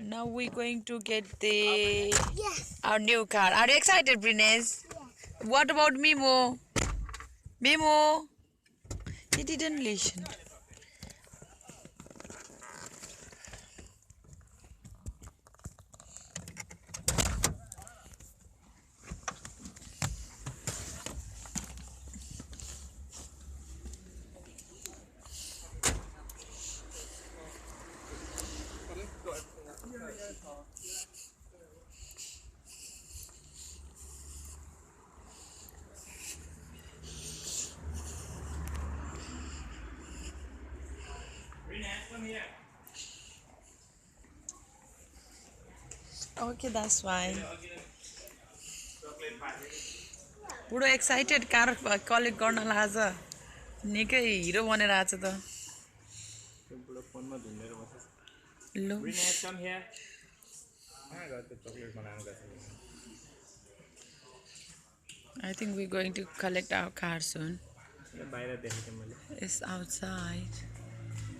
Now we're going to get our new car. Are you excited, Brines? Yes. What about Mimo? Mimo? He didn't listen. Okay, that's fine. Pudo excited car collect गर्न लाज निकै हिरो बनेर आछ त लो I think we're going to collect our car soon. It's outside.